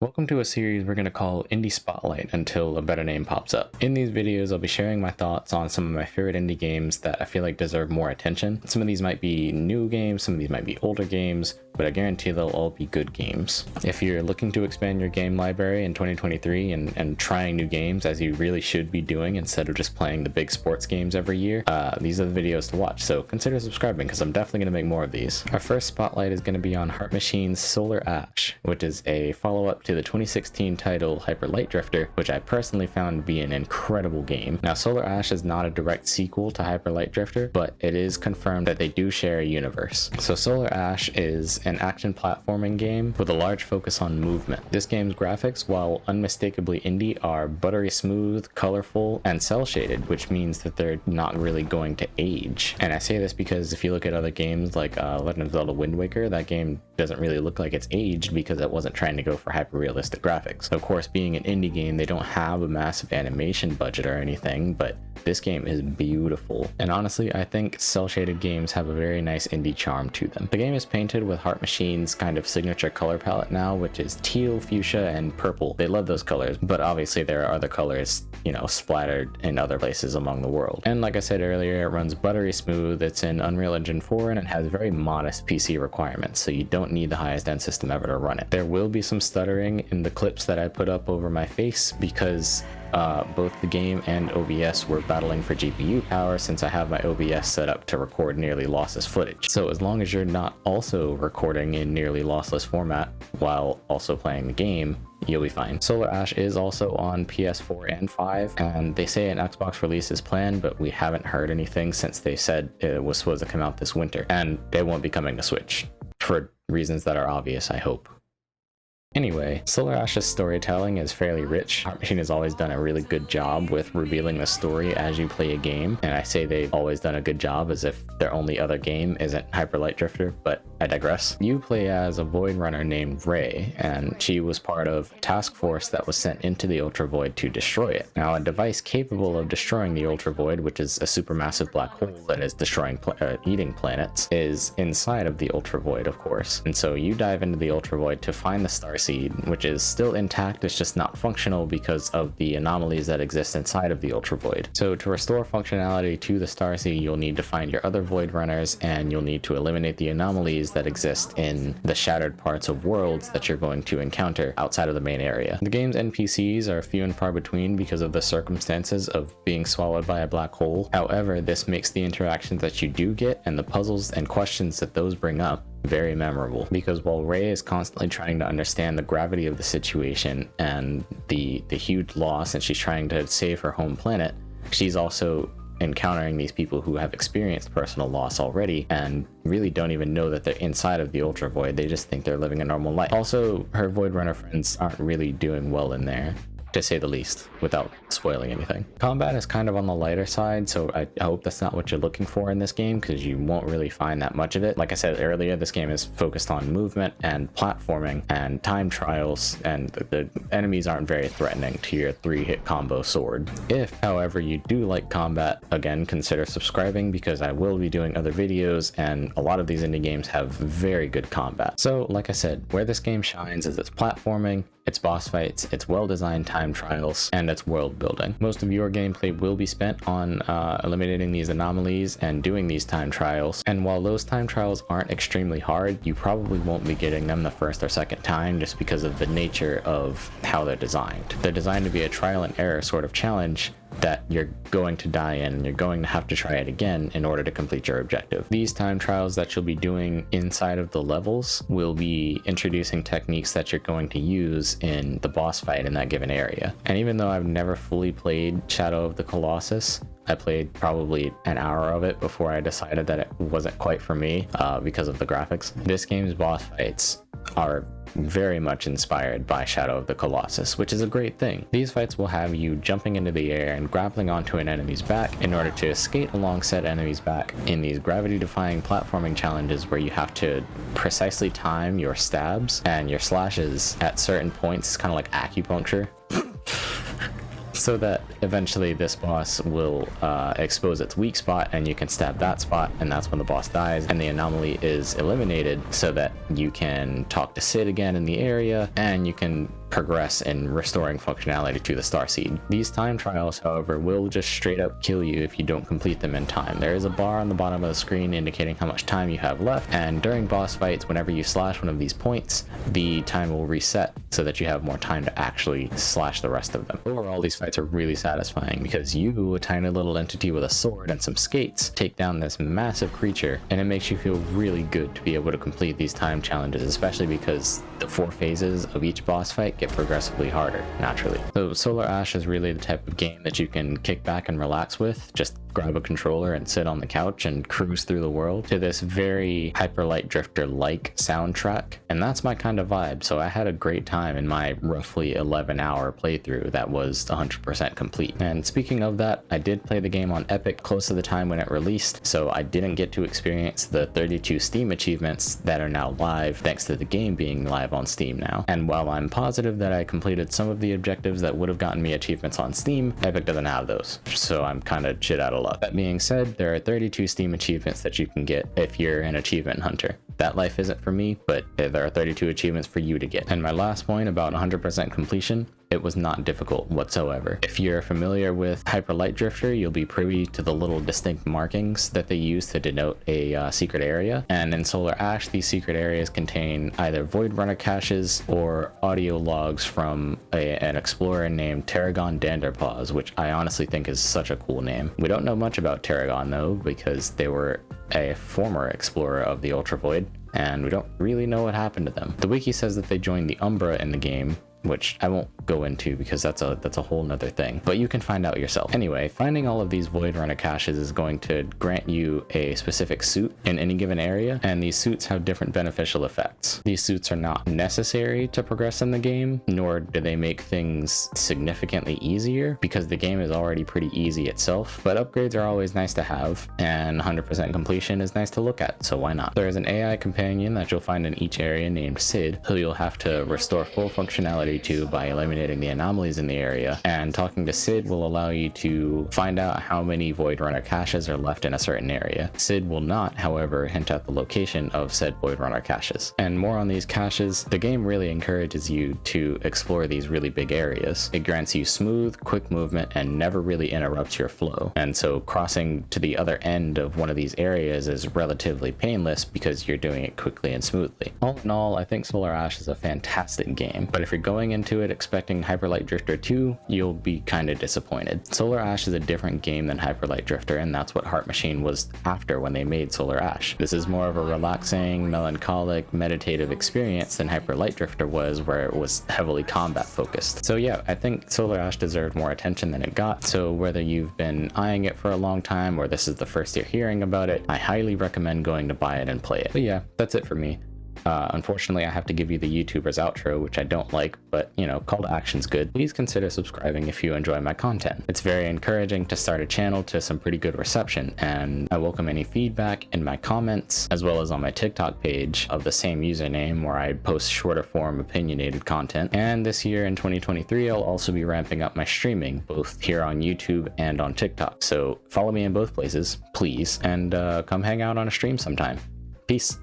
Welcome to a series we're going to call Indie Spotlight until a better name pops up. In these videos, I'll be sharing my thoughts on some of my favorite indie games that I feel like deserve more attention. Some of these might be new games, some of these might be older games, but I guarantee they'll all be good games. If you're looking to expand your game library in 2023 and trying new games, as you really should be doing instead of just playing the big sports games every year, these are the videos to watch, so consider subscribing because I'm definitely going to make more of these. Our first spotlight is going to be on Heart Machine's Solar Ash, which is a follow-up to the 2016 title Hyper Light Drifter, which I personally found to be an incredible game. Now, Solar Ash is not a direct sequel to Hyper Light Drifter, but it is confirmed that they do share a universe. So Solar Ash is an action platforming game with a large focus on movement. This game's graphics, while unmistakably indie, are buttery smooth, colorful, and cel-shaded, which means that they're not really going to age. And I say this because if you look at other games like Legend of Zelda Wind Waker, that game doesn't really look like it's aged because it wasn't trying to go for hyper-realistic graphics. Of course, being an indie game, they don't have a massive animation budget or anything, but this game is beautiful. And honestly, I think cel-shaded games have a very nice indie charm to them. The game is painted with Heart Machine's kind of signature color palette now, which is teal, fuchsia, and purple. They love those colors, but obviously there are other colors, splattered in other places among the world. And like I said earlier, it runs buttery smooth, it's in Unreal Engine 4, and it has very modest PC requirements, so you don't need the highest end system ever to run it. There will be some stuttering in the clips that I put up over my face because both the game and OBS were battling for GPU power since I have my OBS set up to record nearly lossless footage. So as long as you're not also recording in nearly lossless format while also playing the game, you'll be fine. Solar Ash is also on PS4 and 5, and they say an Xbox release is planned, but we haven't heard anything since they said it was supposed to come out this winter, and it won't be coming to Switch, for reasons that are obvious, I hope. Anyway, Solar Ash's storytelling is fairly rich. Heart Machine has always done a really good job with revealing the story as you play a game, and I say they've always done a good job as if their only other game isn't Hyper Light Drifter, but I digress. You play as a Void Runner named Ray, and she was part of a task force that was sent into the Ultra Void to destroy it. Now, a device capable of destroying the Ultra Void, which is a supermassive black hole that is destroying eating planets, is inside of the Ultra Void, of course. And so you dive into the Ultra Void to find the Starseed, which is still intact, it's just not functional because of the anomalies that exist inside of the Ultra Void. So to restore functionality to the Starseed, you'll need to find your other Void Runners, and you'll need to eliminate the anomalies that exist in the shattered parts of worlds that you're going to encounter outside of the main area. The game's NPCs are few and far between because of the circumstances of being swallowed by a black hole. However, this makes the interactions that you do get and the puzzles and questions that those bring up very memorable, because while Ray is constantly trying to understand the gravity of the situation and the huge loss, and she's trying to save her home planet, she's also encountering these people who have experienced personal loss already and really don't even know that they're inside of the Ultra Void. They just think they're living a normal life. Also, her Void Runner friends aren't really doing well in there, to say the least, without spoiling anything. Combat is kind of on the lighter side, so I hope that's not what you're looking for in this game, because you won't really find that much of it. Like I said earlier, this game is focused on movement and platforming and time trials, and the enemies aren't very threatening to your 3-hit combo sword. If, however, you do like combat, again, consider subscribing because I will be doing other videos, and a lot of these indie games have very good combat. So, like I said, where this game shines is its platforming, its boss fights, its well-designed time trials, and its world building. Most of your gameplay will be spent on eliminating these anomalies and doing these time trials, and while those time trials aren't extremely hard, you probably won't be getting them the first or second time just because of the nature of how they're designed. They're designed to be a trial and error sort of challenge that you're going to die in, and you're going to have to try it again in order to complete your objective. These time trials that you'll be doing inside of the levels will be introducing techniques that you're going to use in the boss fight in that given area. And even though I've never fully played Shadow of the Colossus, I played probably an hour of it before I decided that it wasn't quite for me because of the graphics. This game's boss fights are very much inspired by Shadow of the Colossus, which is a great thing. These fights will have you jumping into the air and grappling onto an enemy's back in order to skate along said enemy's back in these gravity-defying platforming challenges where you have to precisely time your stabs and your slashes at certain points. It's kind of like acupuncture. So that eventually this boss will expose its weak spot and you can stab that spot, and that's when the boss dies and the anomaly is eliminated, so that you can talk to Sid again in the area and you can progress in restoring functionality to the starseed. These time trials, however, will just straight up kill you if you don't complete them in time. There is a bar on the bottom of the screen indicating how much time you have left, and during boss fights, whenever you slash one of these points, the time will reset so that you have more time to actually slash the rest of them. Overall, these fights are really satisfying because you, a tiny little entity with a sword and some skates, take down this massive creature, and it makes you feel really good to be able to complete these time challenges, especially because the 4 phases of each boss fight get progressively harder, naturally. So Solar Ash is really the type of game that you can kick back and relax with, just grab a controller and sit on the couch and cruise through the world to this very Hyper Light Drifter-like soundtrack, and that's my kind of vibe. So I had a great time in my roughly 11-hour playthrough that was 100% complete. And speaking of that, I did play the game on Epic close to the time when it released, so I didn't get to experience the 32 Steam achievements that are now live thanks to the game being live on Steam now. And while I'm positive that I completed some of the objectives that would have gotten me achievements on Steam, Epic doesn't have those, so I'm kind of shit out of luck. That being said, there are 32 Steam achievements that you can get if you're an achievement hunter. That life isn't for me, but there are 32 achievements for you to get. And my last point about 100% completion, it was not difficult whatsoever. If you're familiar with Hyper Light Drifter, you'll be privy to the little distinct markings that they use to denote a secret area. And in Solar Ash, these secret areas contain either Void Runner caches or audio logs from an explorer named Tarragon Danderpaws, which I honestly think is such a cool name. We don't know much about Tarragon though, because they were a former explorer of the Ultra Void, and we don't really know what happened to them. The wiki says that they joined the Umbra in the game, which I won't go into because that's a whole nother thing, but you can find out yourself. Anyway, finding all of these Void Runner caches is going to grant you a specific suit in any given area, and these suits have different beneficial effects. These suits are not necessary to progress in the game, nor do they make things significantly easier because the game is already pretty easy itself, but upgrades are always nice to have, and 100% completion is nice to look at, so why not? There is an AI companion that you'll find in each area named Sid, who you'll have to restore full functionality to by eliminating the anomalies in the area, and talking to Sid will allow you to find out how many Void Runner caches are left in a certain area. Sid will not, however, hint at the location of said Void Runner caches. And more on these caches, the game really encourages you to explore these really big areas. It grants you smooth, quick movement and never really interrupts your flow, and so crossing to the other end of one of these areas is relatively painless because you're doing it quickly and smoothly. All in all, I think Solar Ash is a fantastic game, but if you're going into it expecting Hyper Light Drifter 2, you'll be kind of disappointed. Solar Ash is a different game than Hyper Light Drifter, and that's what Heart Machine was after when they made Solar Ash. This is more of a relaxing, melancholic, meditative experience than Hyper Light Drifter was, where it was heavily combat focused. So yeah, I think Solar Ash deserved more attention than it got, so whether you've been eyeing it for a long time or this is the first you're hearing about it, I highly recommend going to buy it and play it. But yeah, that's it for me. Unfortunately, I have to give you the YouTuber's outro, which I don't like, but you know, call to action's good. Please consider subscribing if you enjoy my content. It's very encouraging to start a channel to some pretty good reception, and I welcome any feedback in my comments, as well as on my TikTok page of the same username where I post shorter form opinionated content. And this year in 2023, I'll also be ramping up my streaming, both here on YouTube and on TikTok. So follow me in both places, please, and come hang out on a stream sometime. Peace.